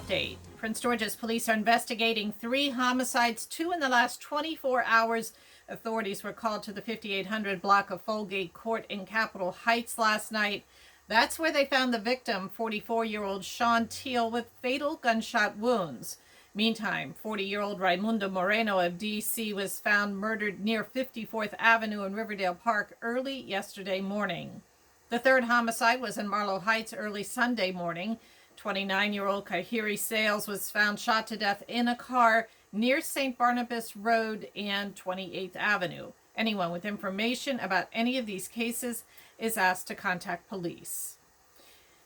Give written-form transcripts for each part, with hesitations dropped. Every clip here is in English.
update. Prince George's police are investigating 3 homicides, 2 in the last 24 hours. Authorities were called to the 5800 block of Folgate Court in Capitol Heights last night. That's where they found the victim, 44-year-old Sean Teal, with fatal gunshot wounds. Meantime, 40-year-old Raimundo Moreno of D.C. was found murdered near 54th Avenue in Riverdale Park early yesterday morning. The third homicide was in Marlow Heights early Sunday morning. 29-year-old Kahiri Sales was found shot to death in a car near St. Barnabas Road and 28th Avenue. Anyone with information about any of these cases is asked to contact police.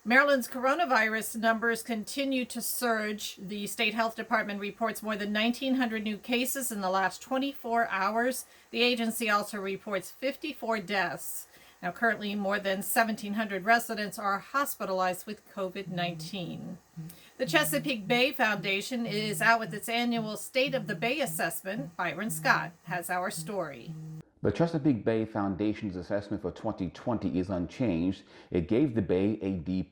Maryland's coronavirus numbers continue to surge. The state health department reports more than 1,900 new cases in the last 24 hours. The agency also reports 54 deaths. Now, currently, more than 1,700 residents are hospitalized with COVID-19. The Chesapeake Bay Foundation is out with its annual State of the Bay assessment. Byron Scott has our story. The Chesapeake Bay Foundation's assessment for 2020 is unchanged. It gave the Bay a D+.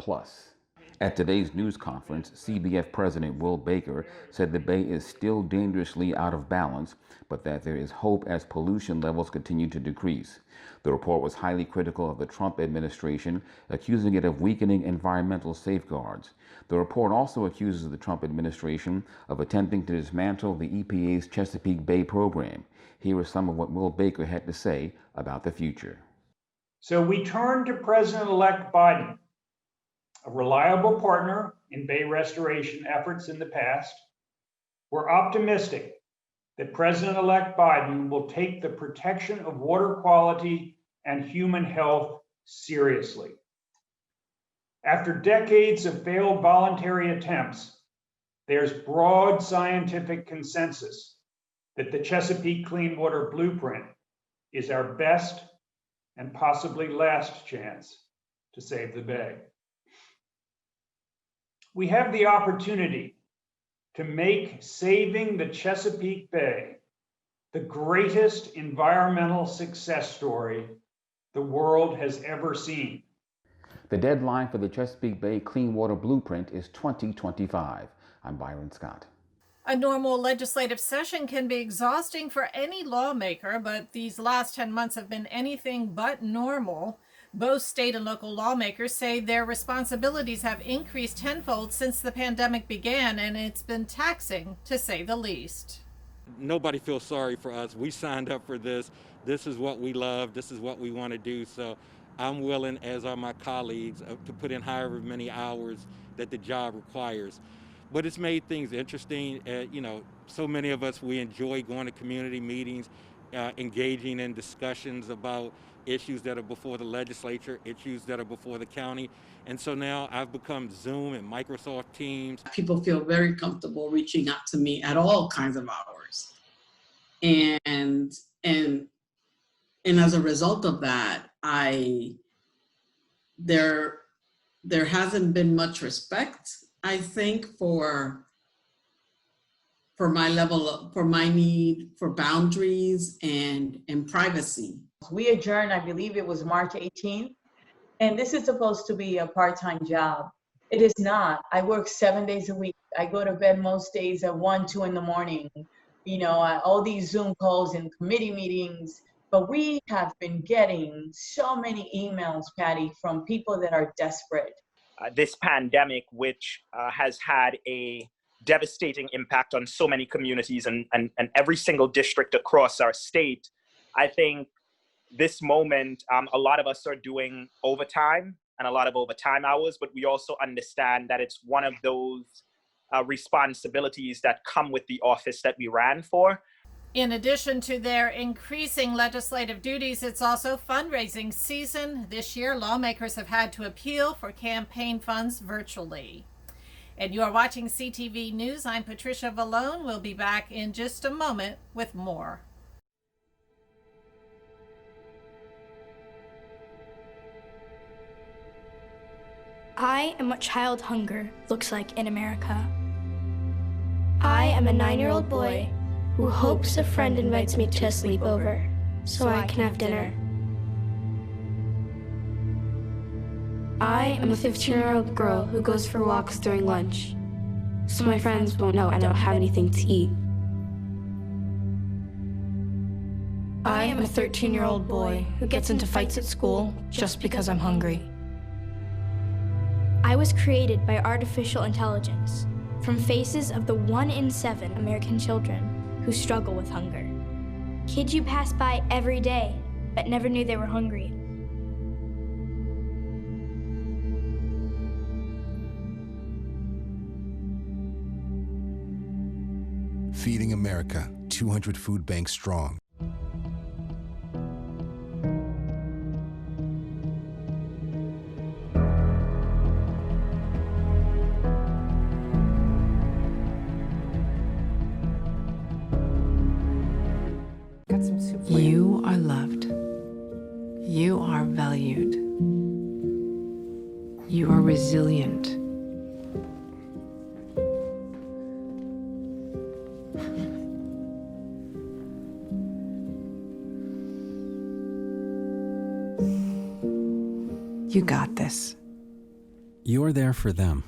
At today's news conference, CBF President Will Baker said the Bay is still dangerously out of balance, but that there is hope as pollution levels continue to decrease. The report was highly critical of the Trump administration, accusing it of weakening environmental safeguards. The report also accuses the Trump administration of attempting to dismantle the EPA's Chesapeake Bay program. Here is some of what Will Baker had to say about the future. So we turn to President-elect Biden, a reliable partner in Bay restoration efforts in the past. We're optimistic that President-elect Biden will take the protection of water quality and human health seriously. After decades of failed voluntary attempts, there's broad scientific consensus that the Chesapeake Clean Water Blueprint is our best and possibly last chance to save the Bay. We have the opportunity to make saving the Chesapeake Bay the greatest environmental success story the world has ever seen. The deadline for the Chesapeake Bay Clean Water Blueprint is 2025. I'm Byron Scott. A normal legislative session can be exhausting for any lawmaker, but these last 10 months have been anything but normal. Both state and local lawmakers say their responsibilities have increased tenfold since the pandemic began, and it's been taxing, to say the least. Nobody feels sorry for us. We signed up for this. This is what we love. This is what we want to do. So I'm willing, as are my colleagues, to put in however many hours that the job requires. But it's made things interesting. So many of us, we enjoy going to community meetings, engaging in discussions about issues that are before the legislature, issues that are before the county. And so now I've become Zoom and Microsoft Teams. People feel very comfortable reaching out to me at all kinds of hours. And as a result of that, there hasn't been much respect, I think, for my level, for my need for boundaries and privacy. We adjourned, I believe it was March 18th, and this is supposed to be a part-time job. It is not. I work 7 days a week. I go to bed most days at 1, 2 in the morning. All these Zoom calls and committee meetings, but we have been getting so many emails, Patty, from people that are desperate. This pandemic, which has had a devastating impact on so many communities and every single district across our state, I think this moment, a lot of us are doing overtime and a lot of overtime hours, but we also understand that it's one of those responsibilities that come with the office that we ran for. In addition to their increasing legislative duties, it's also fundraising season. This year, lawmakers have had to appeal for campaign funds virtually. And you are watching CTV News. I'm Patricia Vallone. We'll be back in just a moment with more. I am what child hunger looks like in America. I am a 9-year-old boy who hopes a friend invites me to a sleepover so I can have dinner. I am a 15-year-old girl who goes for walks during lunch so my friends won't know I don't have anything to eat. I am a 13-year-old boy who gets into fights at school just because I'm hungry. I was created by artificial intelligence from faces of the 1 in 7 American children who struggle with hunger. Kids you pass by every day but never knew they were hungry. Feeding America, 200 food banks strong. You are loved. You are valued. You are resilient. You got this. You're there for them.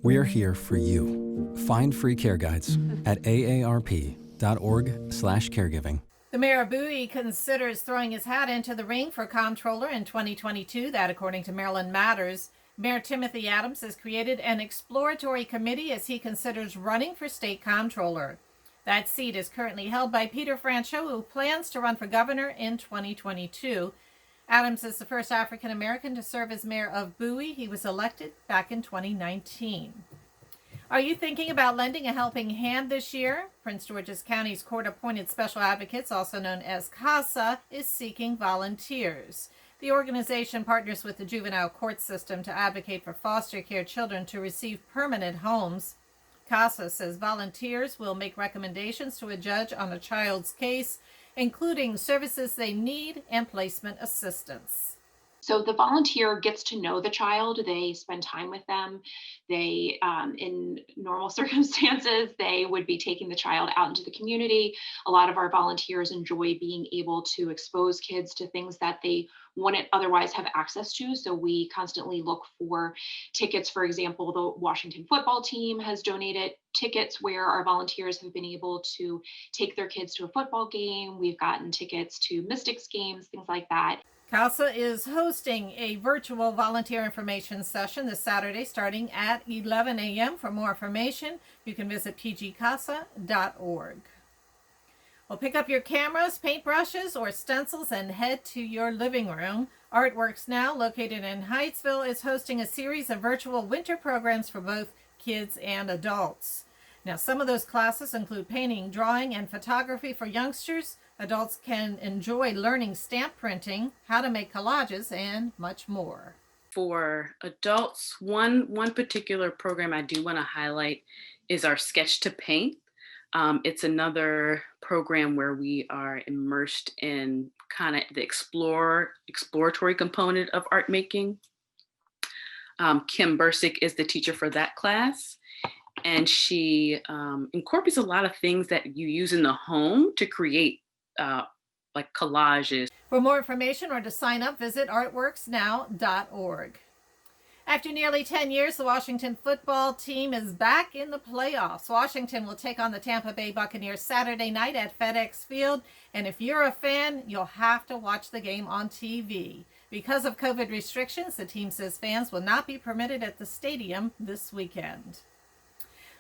We're here for you. Find free care guides at aarp.org/caregiving. The mayor of Bowie considers throwing his hat into the ring for comptroller in 2022. That, according to Maryland Matters. Mayor Timothy Adams has created an exploratory committee as he considers running for state comptroller. That seat is currently held by Peter Franchot, who plans to run for governor in 2022. Adams is the first African American to serve as mayor of Bowie. He was elected back in 2019. Are you thinking about lending a helping hand this year? Prince George's County's court-appointed special advocates, also known as CASA, is seeking volunteers. The organization partners with the juvenile court system to advocate for foster care children to receive permanent homes. CASA says volunteers will make recommendations to a judge on a child's case, including services they need and placement assistance. So the volunteer gets to know the child, they spend time with them. They, in normal circumstances, they would be taking the child out into the community. A lot of our volunteers enjoy being able to expose kids to things that they wouldn't otherwise have access to. So we constantly look for tickets. For example, the Washington football team has donated tickets where our volunteers have been able to take their kids to a football game. We've gotten tickets to Mystics games, things like that. CASA is hosting a virtual volunteer information session this Saturday starting at 11 a.m. For more information, you can visit pgcasa.org. Well, pick up your cameras, paintbrushes, or stencils and head to your living room. Artworks Now, located in Hyattsville, is hosting a series of virtual winter programs for both kids and adults. Now, some of those classes include painting, drawing, and photography for youngsters. Adults can enjoy learning stamp printing, how to make collages, and much more. For adults, one particular program I do want to highlight is our Sketch to Paint. It's another program where we are immersed in kind of the exploratory component of art making. Kim Bursick is the teacher for that class. And she incorporates a lot of things that you use in the home to create like collages. For more information or to sign up, visit artworksnow.org. After nearly 10 years, the Washington football team is back in the playoffs. Washington will take on the Tampa Bay Buccaneers Saturday night at FedEx Field. And if you're a fan, you'll have to watch the game on TV. Because of COVID restrictions, the team says fans will not be permitted at the stadium this weekend.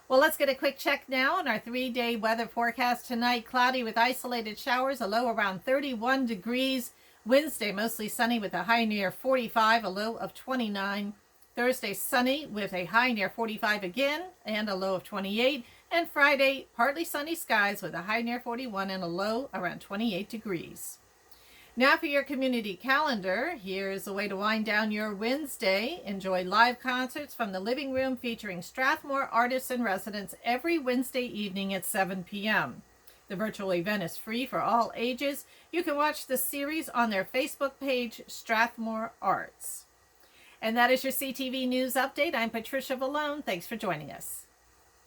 Well, let's get a quick check now on our 3-day weather forecast tonight. Cloudy with isolated showers, a low around 31 degrees. Wednesday, mostly sunny with a high near 45, a low of 29. Thursday, sunny with a high near 45 again and a low of 28. And Friday, partly sunny skies with a high near 41 and a low around 28 degrees. Now for your community calendar, here's a way to wind down your Wednesday. Enjoy live concerts from the living room featuring Strathmore artists and residents every Wednesday evening at 7 p.m. The virtual event is free for all ages. You can watch the series on their Facebook page, Strathmore Arts. And that is your CTV News Update. I'm Patricia Vallone. Thanks for joining us.